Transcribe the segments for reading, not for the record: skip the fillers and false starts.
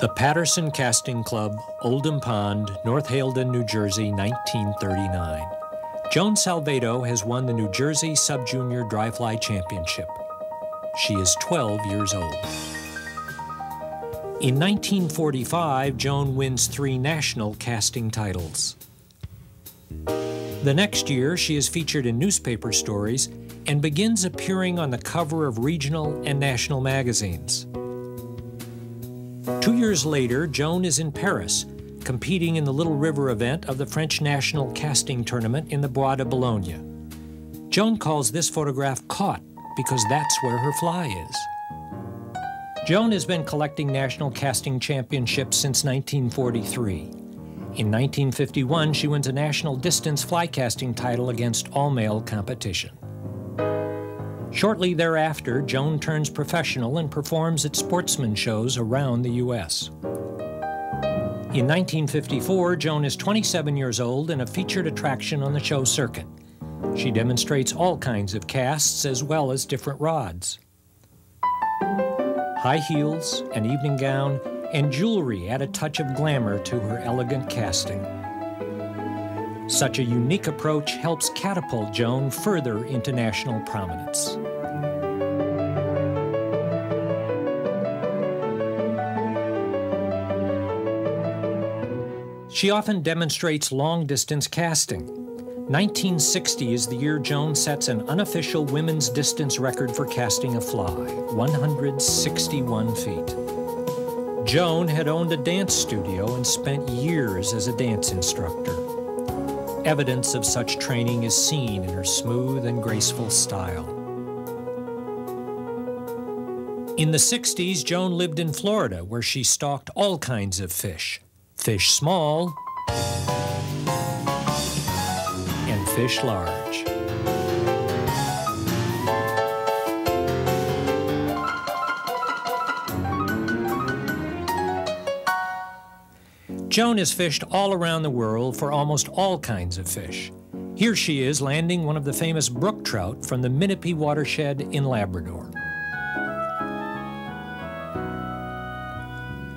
The Patterson Casting Club, Oldham Pond, North Haledon, New Jersey, 1939. Joan Salvato has won the New Jersey Sub-Junior Dry Fly Championship. She is 12 years old. In 1945, Joan wins 3 national casting titles. The next year, she is featured in newspaper stories and begins appearing on the cover of regional and national magazines. 2 years later, Joan is in Paris, competing in the Little River event of the French National Casting Tournament in the Bois de Boulogne. Joan calls this photograph caught because that's where her fly is. Joan has been collecting national casting championships since 1943. In 1951, she wins a national distance fly casting title against all-male competition. Shortly thereafter, Joan turns professional and performs at sportsman shows around the U.S. In 1954, Joan is 27 years old and a featured attraction on the show circuit. She demonstrates all kinds of casts as well as different rods. High heels, an evening gown, and jewelry add a touch of glamour to her elegant casting. Such a unique approach helps catapult Joan further into national prominence. She often demonstrates long-distance casting. 1960 is the year Joan sets an unofficial women's distance record for casting a fly, 161 feet. Joan had owned a dance studio and spent years as a dance instructor. Evidence of such training is seen in her smooth and graceful style. In the 60s, Joan lived in Florida, where she stalked all kinds of fish. Fish small and fish large. Joan has fished all around the world for almost all kinds of fish. Here she is landing one of the famous brook trout from the Minnipe watershed in Labrador.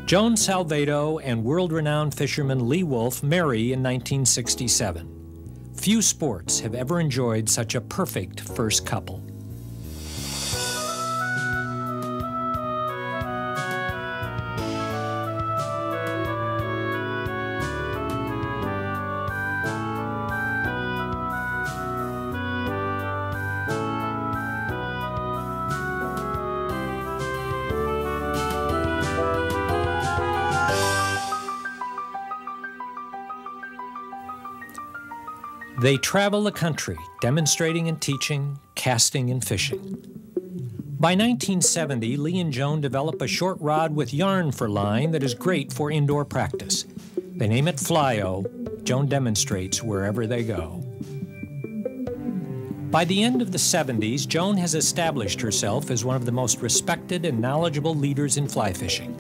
Joan Salvato and world-renowned fisherman Lee Wulff marry in 1967. Few sports have ever enjoyed such a perfect first couple. They travel the country, demonstrating and teaching, casting and fishing. By 1970, Lee and Joan develop a short rod with yarn for line that is great for indoor practice. They name it Fly-O. Joan demonstrates wherever they go. By the end of the 70s, Joan has established herself as one of the most respected and knowledgeable leaders in fly fishing.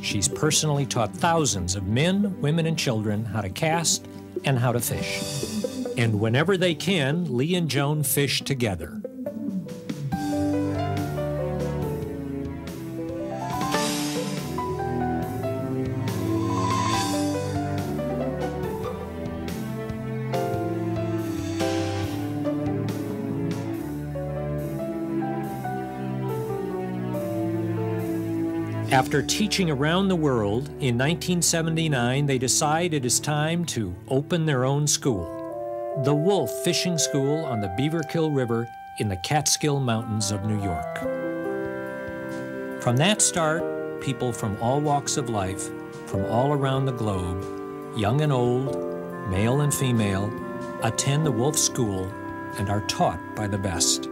She's personally taught thousands of men, women, and children how to cast and how to fish. And whenever they can, Lee and Joan fish together. After teaching around the world, in 1979, they decide it is time to open their own school. The Wulff Fishing School on the Beaverkill River in the Catskill Mountains of New York. From that start, people from all walks of life, from all around the globe, young and old, male and female, attend the Wulff School and are taught by the best.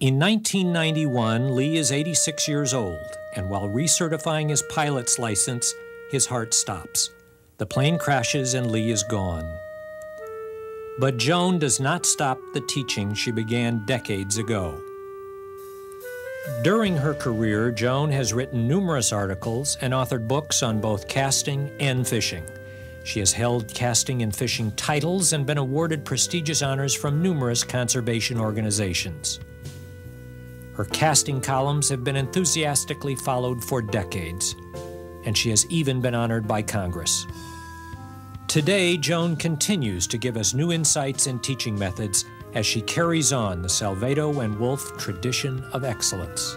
In 1991, Lee is 86 years old, and while recertifying his pilot's license, his heart stops. The plane crashes and Lee is gone. But Joan does not stop the teaching she began decades ago. During her career, Joan has written numerous articles and authored books on both casting and fishing. She has held casting and fishing titles and been awarded prestigious honors from numerous conservation organizations. Her casting columns have been enthusiastically followed for decades, and she has even been honored by Congress. Today, Joan continues to give us new insights and teaching methods as she carries on the Salvato and Wulff tradition of excellence.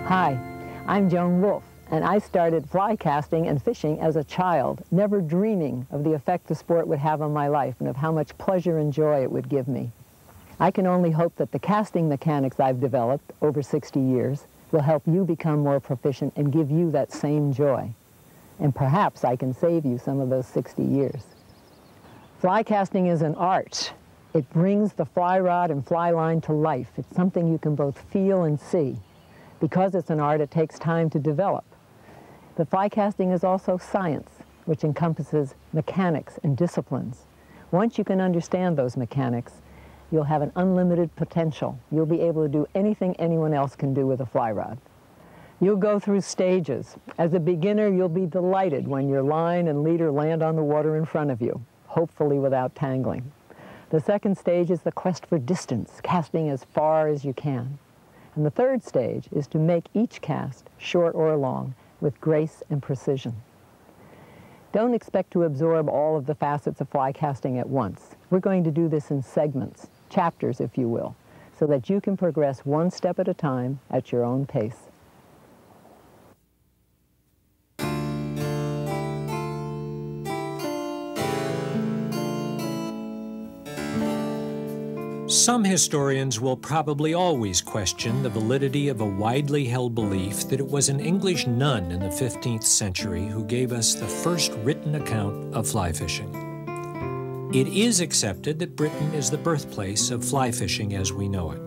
Hi, I'm Joan Wulff, and I started fly casting and fishing as a child, never dreaming of the effect the sport would have on my life and of how much pleasure and joy it would give me. I can only hope that the casting mechanics I've developed over 60 years will help you become more proficient and give you that same joy. And perhaps I can save you some of those 60 years. Fly casting is an art. It brings the fly rod and fly line to life. It's something you can both feel and see. Because it's an art, it takes time to develop. But fly casting is also science, which encompasses mechanics and disciplines. Once you can understand those mechanics, you'll have an unlimited potential. You'll be able to do anything anyone else can do with a fly rod. You'll go through stages. As a beginner, you'll be delighted when your line and leader land on the water in front of you, hopefully without tangling. The second stage is the quest for distance, casting as far as you can. And the third stage is to make each cast, short or long, with grace and precision. Don't expect to absorb all of the facets of fly casting at once. We're going to do this in segments, chapters if you will, so that you can progress one step at a time at your own pace. Some historians will probably always question the validity of a widely held belief that it was an English nun in the 15th century who gave us the first written account of fly fishing. It is accepted that Britain is the birthplace of fly fishing as we know it.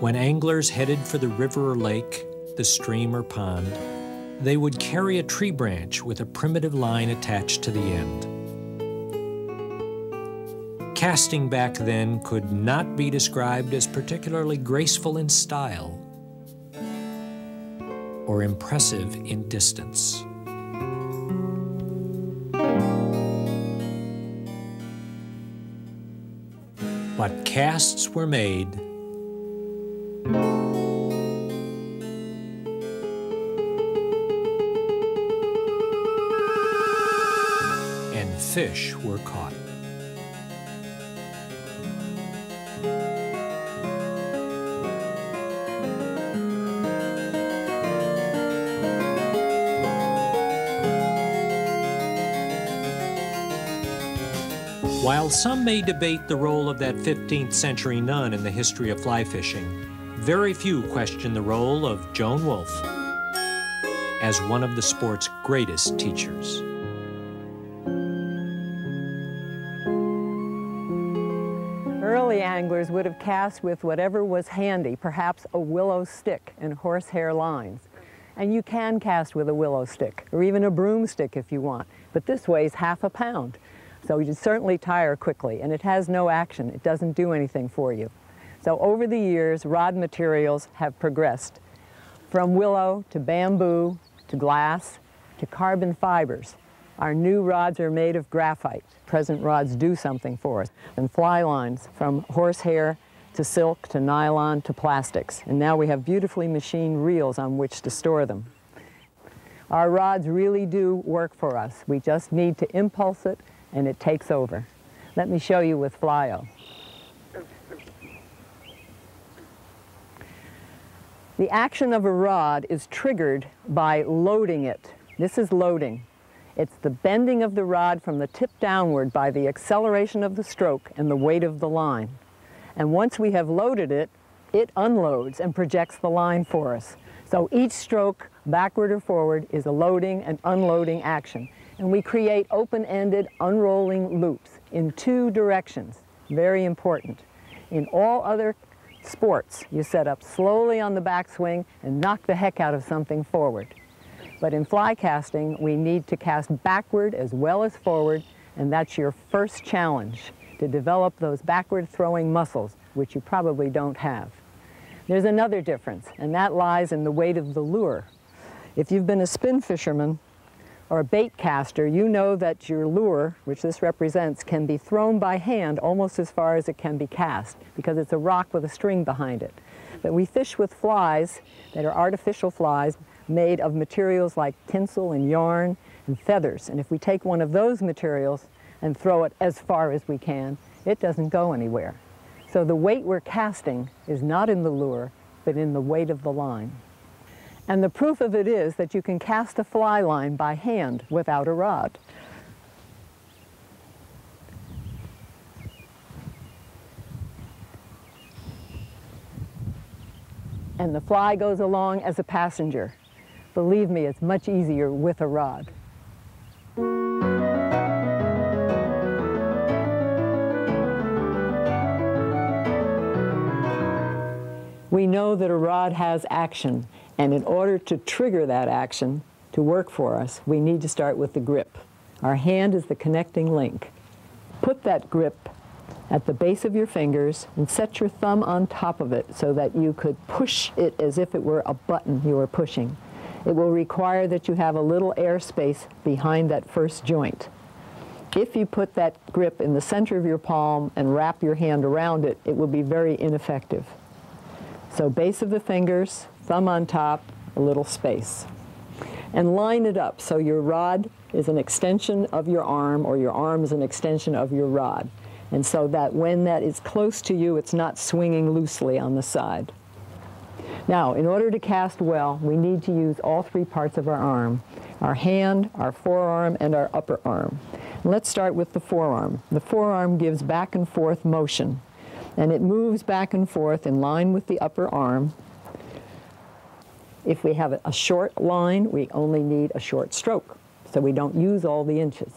When anglers headed for the river or lake, the stream or pond, they would carry a tree branch with a primitive line attached to the end. Casting back then could not be described as particularly graceful in style or impressive in distance. But casts were made, and fish were caught. While some may debate the role of that 15th century nun in the history of fly fishing, very few question the role of Joan Wulff as one of the sport's greatest teachers. Early anglers would have cast with whatever was handy, perhaps a willow stick and horsehair lines. And you can cast with a willow stick, or even a broomstick if you want, but this weighs half a pound. So you certainly tire quickly, and it has no action. It doesn't do anything for you. So over the years, rod materials have progressed from willow to bamboo to glass to carbon fibers. Our new rods are made of graphite. Present rods do something for us. And fly lines from horsehair to silk to nylon to plastics. And now we have beautifully machined reels on which to store them. Our rods really do work for us. We just need to impulse it, and it takes over. Let me show you with Flyo. The action of a rod is triggered by loading it. This is loading. It's the bending of the rod from the tip downward by the acceleration of the stroke and the weight of the line. And once we have loaded it, it unloads and projects the line for us. So each stroke, backward or forward, is a loading and unloading action. And we create open-ended, unrolling loops in two directions. Very important. In all other sports, you set up slowly on the backswing and knock the heck out of something forward. But in fly casting, we need to cast backward as well as forward, and that's your first challenge, to develop those backward throwing muscles, which you probably don't have. There's another difference, and that lies in the weight of the lure. If you've been a spin fisherman, or a bait caster, you know that your lure, which this represents, can be thrown by hand almost as far as it can be cast, because it's a rock with a string behind it. But we fish with flies that are artificial flies made of materials like tinsel and yarn and feathers. And if we take one of those materials and throw it as far as we can, it doesn't go anywhere. So the weight we're casting is not in the lure, but in the weight of the line. And the proof of it is that you can cast a fly line by hand without a rod. And the fly goes along as a passenger. Believe me, it's much easier with a rod. We know that a rod has action, and in order to trigger that action to work for us, we need to start with the grip. Our hand is the connecting link. Put that grip at the base of your fingers and set your thumb on top of it so that you could push it as if it were a button you were pushing. It will require that you have a little air space behind that first joint. If you put that grip in the center of your palm and wrap your hand around it, it will be very ineffective. So base of the fingers, thumb on top, a little space. And line it up so your rod is an extension of your arm, or your arm is an extension of your rod. And so that when that is close to you, it's not swinging loosely on the side. Now, in order to cast well, we need to use all three parts of our arm: our hand, our forearm, and our upper arm. And let's start with the forearm. The forearm gives back and forth motion, and it moves back and forth in line with the upper arm. If we have a short line, we only need a short stroke, so we don't use all the inches.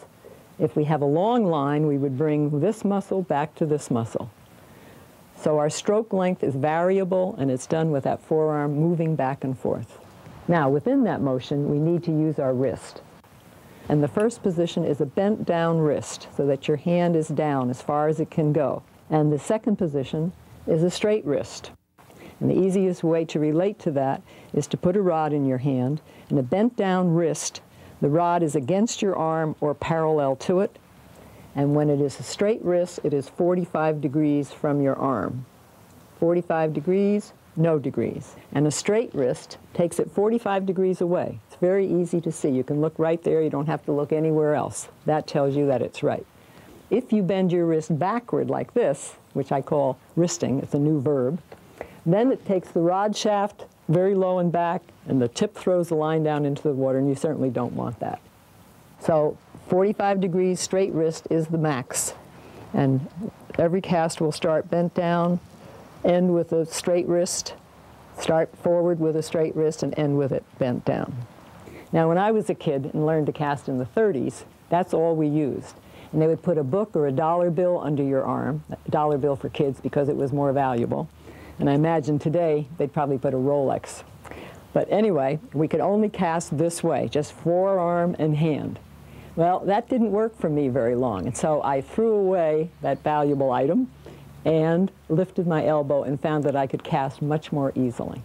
If we have a long line, we would bring this muscle back to this muscle. So our stroke length is variable, and it's done with that forearm moving back and forth. Now, within that motion, we need to use our wrist. And the first position is a bent down wrist, so that your hand is down as far as it can go. And the second position is a straight wrist. And the easiest way to relate to that is to put a rod in your hand, and a bent down wrist, the rod is against your arm or parallel to it. And when it is a straight wrist, it is 45 degrees from your arm. 45 degrees, no degrees. And a straight wrist takes it 45 degrees away. It's very easy to see. You can look right there. You don't have to look anywhere else. That tells you that it's right. If you bend your wrist backward like this, which I call wristing, it's a new verb, then it takes the rod shaft very low and back, and the tip throws the line down into the water, and you certainly don't want that. So 45 degrees straight wrist is the max. And every cast will start bent down, end with a straight wrist, start forward with a straight wrist, and end with it bent down. Now, when I was a kid and learned to cast in the 30s, that's all we used. And they would put a book or a dollar bill under your arm, a dollar bill for kids because it was more valuable. And I imagine today they'd probably put a Rolex. But anyway, we could only cast this way, just forearm and hand. Well, that didn't work for me very long, and so I threw away that valuable item and lifted my elbow and found that I could cast much more easily.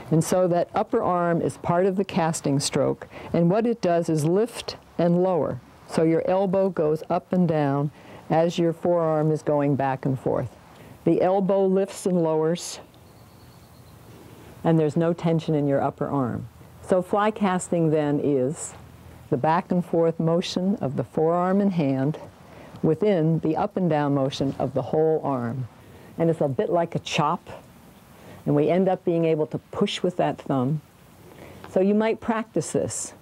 And so that upper arm is part of the casting stroke, and what it does is lift and lower. So your elbow goes up and down as your forearm is going back and forth. The elbow lifts and lowers, and there's no tension in your upper arm. So fly casting then is the back and forth motion of the forearm and hand within the up and down motion of the whole arm. And it's a bit like a chop, and we end up being able to push with that thumb. So you might practice this.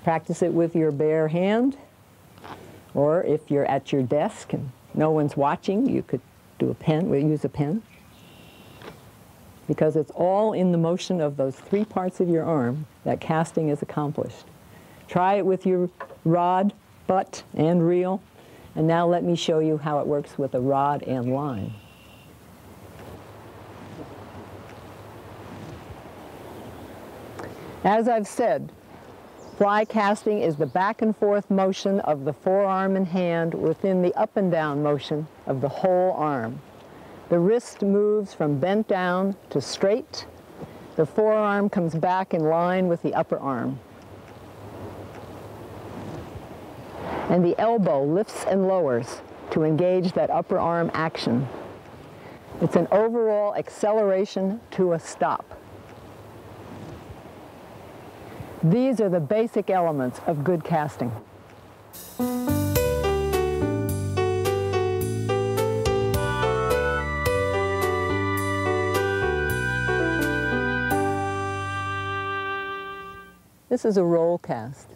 Practice it with your bare hand, or if you're at your desk and no one's watching, you could do a pen, we'll use a pen. Because it's all in the motion of those three parts of your arm that casting is accomplished. Try it with your rod, butt, and reel. And now let me show you how it works with a rod and line. As I've said, fly casting is the back and forth motion of the forearm and hand within the up and down motion of the whole arm. The wrist moves from bent down to straight. The forearm comes back in line with the upper arm. And the elbow lifts and lowers to engage that upper arm action. It's an overall acceleration to a stop. These are the basic elements of good casting. This is a roll cast,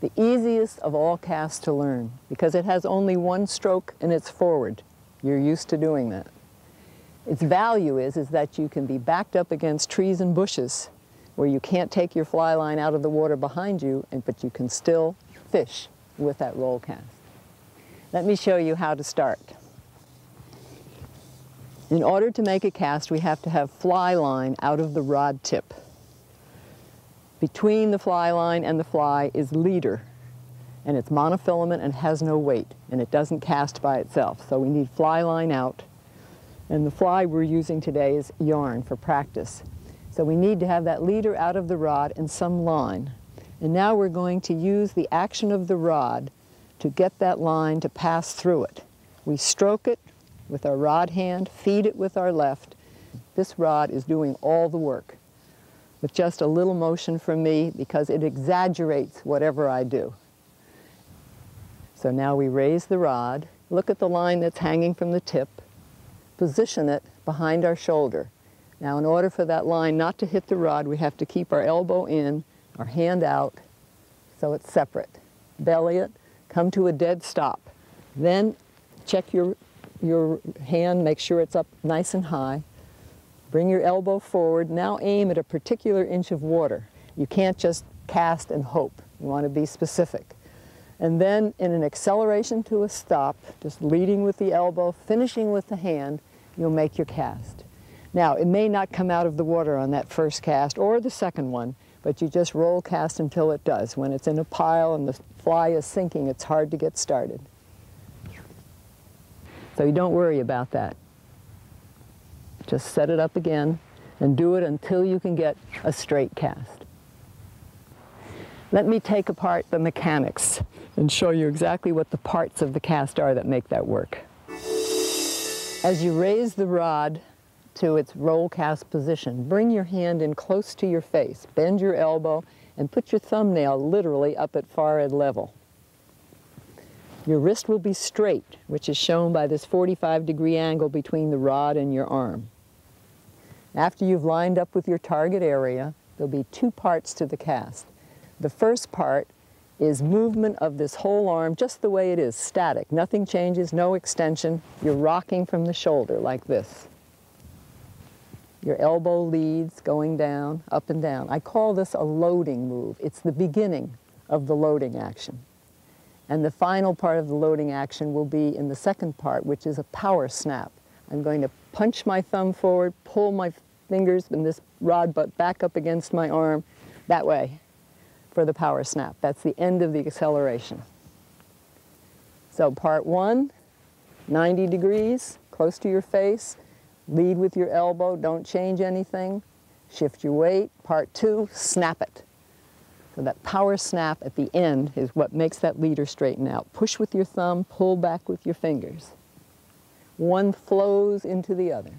the easiest of all casts to learn because it has only one stroke and it's forward. You're used to doing that. Its value is that you can be backed up against trees and bushes where you can't take your fly line out of the water behind you, but you can still fish with that roll cast. Let me show you how to start. In order to make a cast, we have to have fly line out of the rod tip. Between the fly line and the fly is leader, and it's monofilament and has no weight, and it doesn't cast by itself. So we need fly line out, and the fly we're using today is yarn for practice. So we need to have that leader out of the rod and some line. And now we're going to use the action of the rod to get that line to pass through it. We stroke it with our rod hand, feed it with our left. This rod is doing all the work, with just a little motion from me because it exaggerates whatever I do. So now we raise the rod, look at the line that's hanging from the tip, position it behind our shoulder. Now in order for that line not to hit the rod, we have to keep our elbow in, our hand out, so it's separate. Belly it, come to a dead stop. Then check your hand, make sure it's up nice and high. Bring your elbow forward. Now aim at a particular inch of water. You can't just cast and hope. You want to be specific. And then in an acceleration to a stop, just leading with the elbow, finishing with the hand, you'll make your cast. Now, it may not come out of the water on that first cast or the second one, but you just roll cast until it does. When it's in a pile and the fly is sinking, it's hard to get started. So you don't worry about that. Just set it up again and do it until you can get a straight cast. Let me take apart the mechanics and show you exactly what the parts of the cast are that make that work. As you raise the rod to its roll cast position, bring your hand in close to your face, bend your elbow, and put your thumbnail literally up at forehead level. Your wrist will be straight, which is shown by this 45-degree angle between the rod and your arm. After you've lined up with your target area, there'll be two parts to the cast. The first part is movement of this whole arm just the way it is, static. Nothing changes, no extension. You're rocking from the shoulder like this. Your elbow leads, going down, up and down. I call this a loading move. It's the beginning of the loading action. And the final part of the loading action will be in the second part, which is a power snap. I'm going to punch my thumb forward, pull my fingers and this rod butt back up against my arm, that way, for the power snap. That's the end of the acceleration. So part one, 90 degrees, close to your face, lead with your elbow, don't change anything, shift your weight. Part two, snap it. So that power snap at the end is what makes that leader straighten out. Push with your thumb, pull back with your fingers. One flows into the other.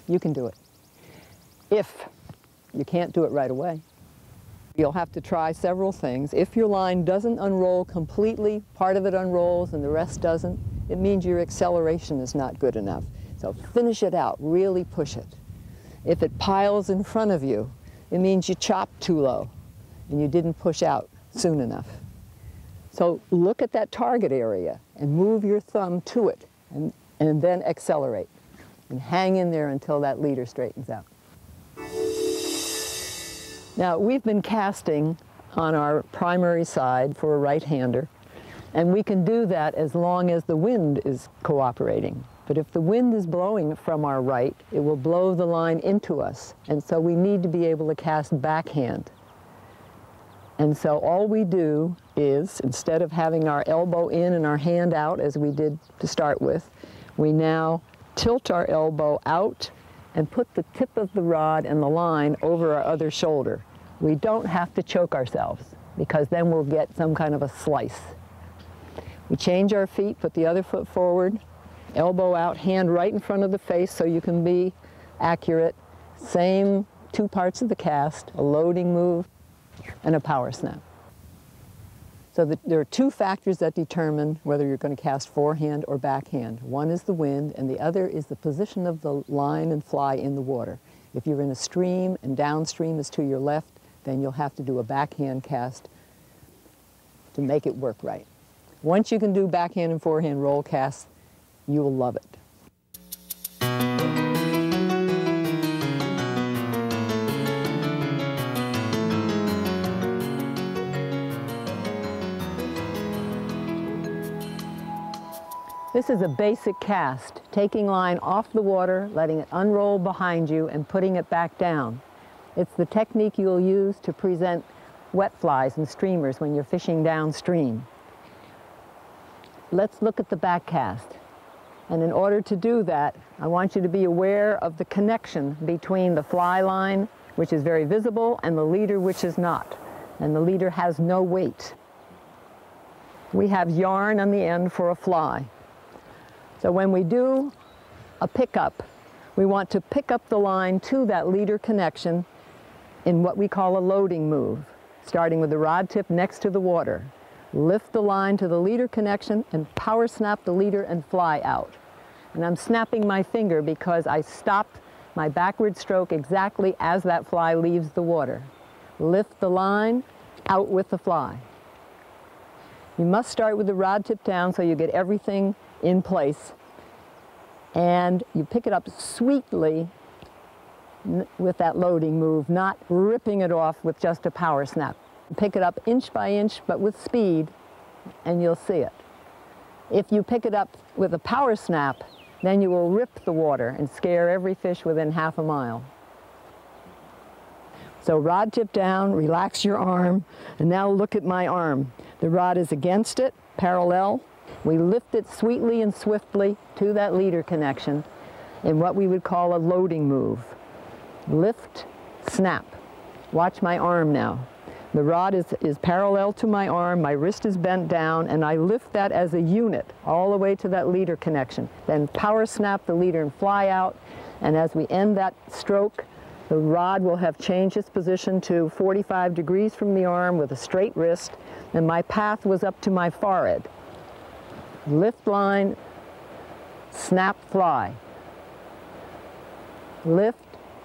You can do it. If you can't do it right away, you'll have to try several things. If your line doesn't unroll completely, part of it unrolls and the rest doesn't, it means your acceleration is not good enough. So finish it out, really push it. If it piles in front of you, it means you chopped too low and you didn't push out soon enough. So look at that target area and move your thumb to it and then accelerate and hang in there until that leader straightens out. Now, we've been casting on our primary side for a right-hander, and we can do that as long as the wind is cooperating. But if the wind is blowing from our right, it will blow the line into us, and so we need to be able to cast backhand. And so all we do is, instead of having our elbow in and our hand out as we did to start with, we now tilt our elbow out and put the tip of the rod and the line over our other shoulder. We don't have to choke ourselves. because then we'll get some kind of a slice. We change our feet, put the other foot forward, elbow out, hand right in front of the face so you can be accurate. Same two parts of the cast, a loading move and a power snap. So there are two factors that determine whether you're going to cast forehand or backhand. One is the wind, and the other is the position of the line and fly in the water. If you're in a stream and downstream is to your left, then you'll have to do a backhand cast to make it work right. Once you can do backhand and forehand roll casts, you will love it. This is a basic cast, taking line off the water, letting it unroll behind you, and putting it back down. It's the technique you'll use to present wet flies and streamers when you're fishing downstream. Let's look at the back cast. And in order to do that, I want you to be aware of the connection between the fly line, which is very visible, and the leader, which is not. And the leader has no weight. We have yarn on the end for a fly. So when we do a pickup, we want to pick up the line to that leader connection in what we call a loading move, starting with the rod tip next to the water. Lift the line to the leader connection and power snap the leader and fly out. And I'm snapping my finger because I stopped my backward stroke exactly as that fly leaves the water. Lift the line, out with the fly. You must start with the rod tip down so you get everything in place, and you pick it up sweetly with that loading move, not ripping it off with just a power snap. Pick it up inch by inch, but with speed, and you'll see it. If you pick it up with a power snap, then you will rip the water and scare every fish within half a mile. So rod tip down, relax your arm, and now look at my arm. The rod is against it, parallel. We lift it sweetly and swiftly to that leader connection in what we would call a loading move. Lift, snap. Watch my arm now. The rod is parallel to my arm, my wrist is bent down, and I lift that as a unit all the way to that leader connection. Then power snap the leader and fly out, and as we end that stroke, the rod will have changed its position to 45 degrees from the arm with a straight wrist, and my path was up to my forehead. Lift line, snap, fly. Lift,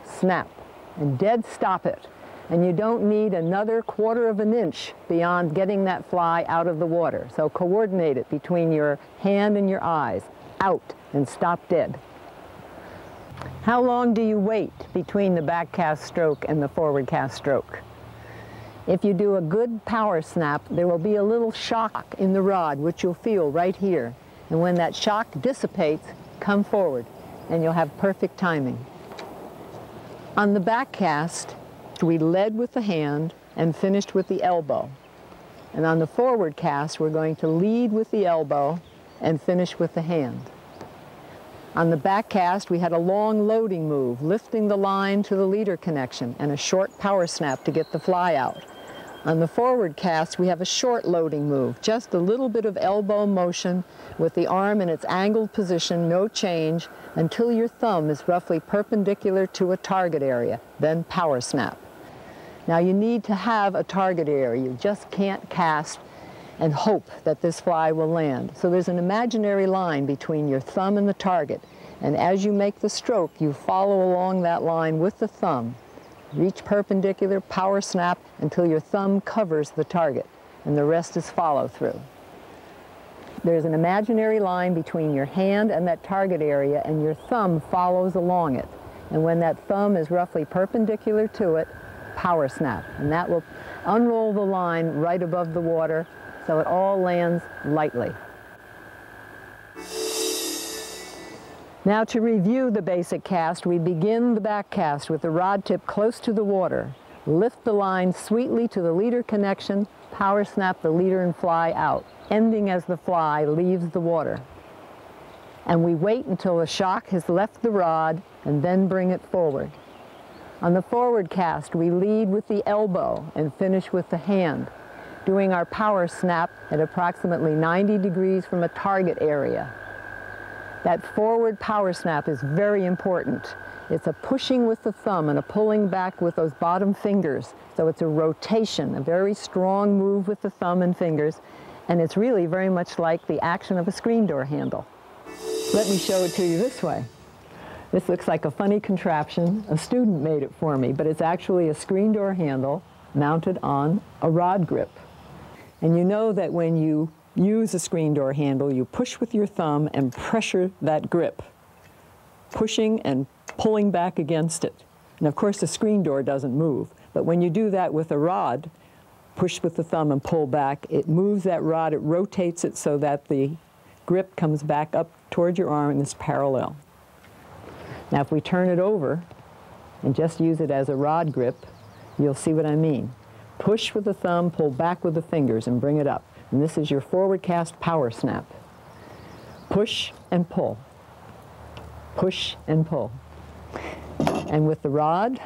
snap, and dead stop it. And you don't need another quarter of an inch beyond getting that fly out of the water. So coordinate it between your hand and your eyes. Out and stop dead. How long do you wait between the back cast stroke and the forward cast stroke? If you do a good power snap, there will be a little shock in the rod, which you'll feel right here. And when that shock dissipates, come forward, and you'll have perfect timing. On the back cast, we led with the hand and finished with the elbow. And on the forward cast, we're going to lead with the elbow and finish with the hand. On the back cast, we had a long loading move, lifting the line to the leader connection, and a short power snap to get the fly out. On the forward cast, we have a short loading move, just a little bit of elbow motion with the arm in its angled position, no change, until your thumb is roughly perpendicular to a target area, then power snap. Now you need to have a target area. You just can't cast and hope that this fly will land. So there's an imaginary line between your thumb and the target, and as you make the stroke, you follow along that line with the thumb. Reach perpendicular, power snap until your thumb covers the target, and the rest is follow through. There's an imaginary line between your hand and that target area, and your thumb follows along it. And when that thumb is roughly perpendicular to it, power snap. And that will unroll the line right above the water so it all lands lightly. Now to review the basic cast, we begin the back cast with the rod tip close to the water. Lift the line sweetly to the leader connection, power snap the leader and fly out, ending as the fly leaves the water. And we wait until the shock has left the rod and then bring it forward. On the forward cast, we lead with the elbow and finish with the hand. doing our power snap at approximately 90 degrees from a target area. That forward power snap is very important. It's a pushing with the thumb and a pulling back with those bottom fingers. So it's a rotation, a very strong move with the thumb and fingers, and it's really very much like the action of a screen door handle. Let me show it to you this way. This looks like a funny contraption. A student made it for me, but it's actually a screen door handle mounted on a rod grip. And you know that when you use a screen door handle, you push with your thumb and pressure that grip, pushing and pulling back against it. And of course the screen door doesn't move, but when you do that with a rod, push with the thumb and pull back, it moves that rod, it rotates it so that the grip comes back up toward your arm and is parallel. Now if we turn it over and just use it as a rod grip, you'll see what I mean. Push with the thumb, pull back with the fingers and bring it up. And this is your forward cast power snap. Push and pull. Push and pull. And with the rod,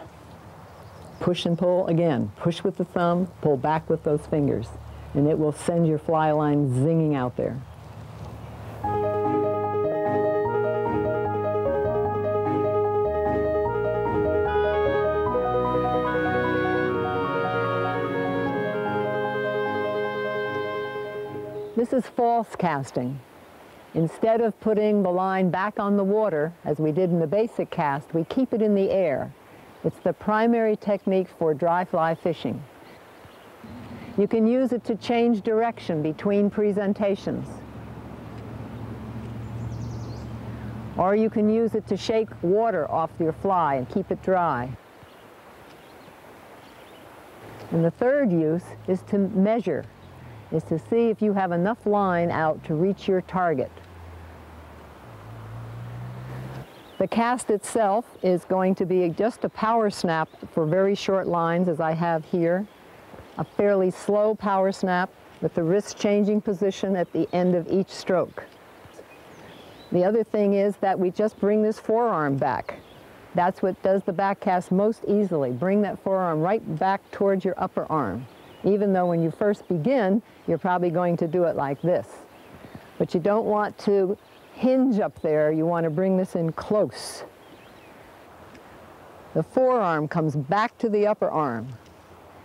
push and pull again. Push with the thumb, pull back with those fingers. And it will send your fly line zinging out there. This is false casting. Instead of putting the line back on the water, as we did in the basic cast, we keep it in the air. It's the primary technique for dry fly fishing. You can use it to change direction between presentations. Or you can use it to shake water off your fly and keep it dry. And the third use is to measure, is to see if you have enough line out to reach your target. The cast itself is going to be just a power snap for very short lines, as I have here. A fairly slow power snap with the wrist changing position at the end of each stroke. The other thing is that we just bring this forearm back. That's what does the back cast most easily. Bring that forearm right back towards your upper arm. Even though when you first begin, you're probably going to do it like this. But you don't want to hinge up there. You want to bring this in close. The forearm comes back to the upper arm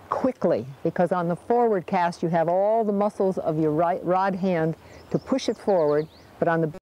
quickly, because on the forward cast you have all the muscles of your right rod hand to push it forward, but on the